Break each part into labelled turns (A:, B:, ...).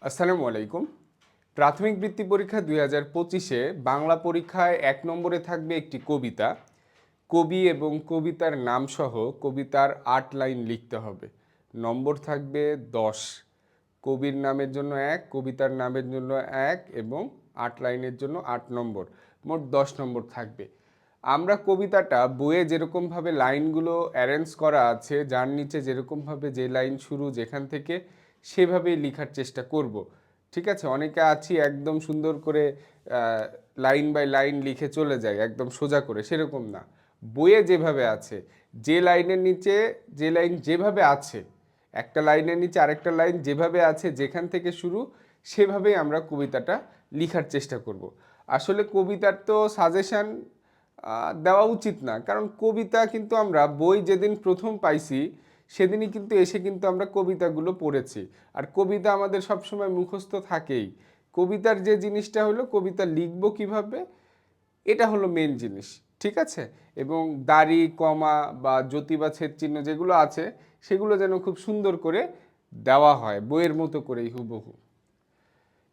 A: আসসালামু আলাইকুম। প্রাথমিক বৃত্তি পরীক্ষা 2025-এ বাংলা পরীক্ষায় 1 নম্বরে থাকবে একটি কবিতা। কবি এবং কবিতার নামসহ কবিতার 8 লাইন লিখতে হবে। নম্বর থাকবে 10। কবির নামের জন্য 1, কবিতার নামের জন্য 1 এবং 8 লাইনের জন্য 8 নম্বর। মোট 10 নম্বর থাকবে। আমরা কবিতাটা বইয়ে যেরকমভাবে লাইনগুলো অ্যারেঞ্জ করা আছে, যার নিচে যেরকমভাবে যে লাইন শুরু যেখান থেকে সেভাবেই লেখার চেষ্টা করব। ঠিক আছে, অনেকে আছি একদম সুন্দর করে লাইন বাই লাইন লিখে চলে যায় একদম সোজা করে, সেরকম না। বইয়ে যেভাবে আছে, যে লাইনের নিচে যে লাইন যেভাবে আছে, একটা লাইনের নিচে আরেকটা লাইন যেভাবে আছে যেখান থেকে শুরু সেভাবেই আমরা কবিতাটা লেখার চেষ্টা করব। আসলে কবিতার তো সাজেশান দেওয়া উচিত না, কারণ কবিতা কিন্তু আমরা বই যেদিন প্রথম পাইছি সেদিনই কিন্তু এসে কিন্তু আমরা কবিতাগুলো পড়েছি। আর কবিতা আমাদের সবসময় মুখস্থ থাকেই। কবিতার যে জিনিসটা হলো কবিতা লিখবো কিভাবে, এটা হলো মেন জিনিস। ঠিক আছে, এবং দাড়ি কমা বা জ্যোতি বা ছেদ চিহ্ন যেগুলো আছে সেগুলো যেন খুব সুন্দর করে দেওয়া হয়, বইয়ের মতো করেই হুবহু।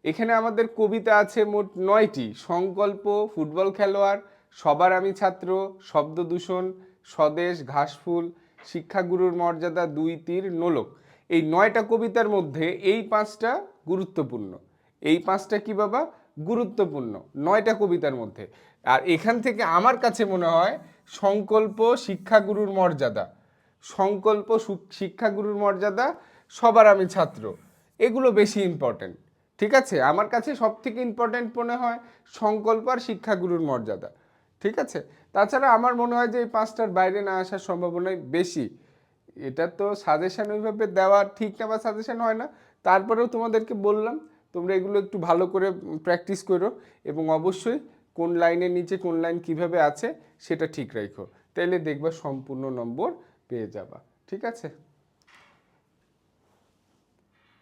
A: এখানে আমাদের কবিতা আছে মোট 9টি। সংকল্প, ফুটবল খেলোয়াড়, সবার আমি ছাত্র, শব্দ দূষণ, স্বদেশ, ঘাসফুল, শিক্ষাগুরুর মর্যাদা, দুই তীর, নোলক। এই 9টা কবিতার মধ্যে এই 5টা গুরুত্বপূর্ণ। এই 5টা কি বাবা? গুরুত্বপূর্ণ 9টা কবিতার মধ্যে। আর এখান থেকে আমার কাছে মনে হয় সংকল্প, শিক্ষাগুরুর মর্যাদা, সংকল্প, শিক্ষাগুরুর মর্যাদা, সবার আমি ছাত্র, এগুলো বেশি ইম্পর্টেন্ট। ঠিক আছে, আমার কাছে সব থেকে ইম্পর্টেন্ট মনে হয় সংকল্প আর শিক্ষাগুরুর মর্যাদা। ঠিক আছে, তাছাড়া আমার মনে হয় যে এই 5টার বাইরে না আসার সম্ভাবনাই বেশি। এটা তো সাজেশন ওইভাবে দেওয়া ঠিক না বা সাজেশন হয় না, তারপরেও তোমাদেরকে বললাম তোমরা এগুলো একটু ভালো করে প্র্যাকটিস করো এবং অবশ্যই কোন লাইনের নিচে কোন লাইন কিভাবে আছে সেটা ঠিক রাখো, তাইলে দেখবা সম্পূর্ণ নম্বর পেয়ে যাবা। ঠিক আছে।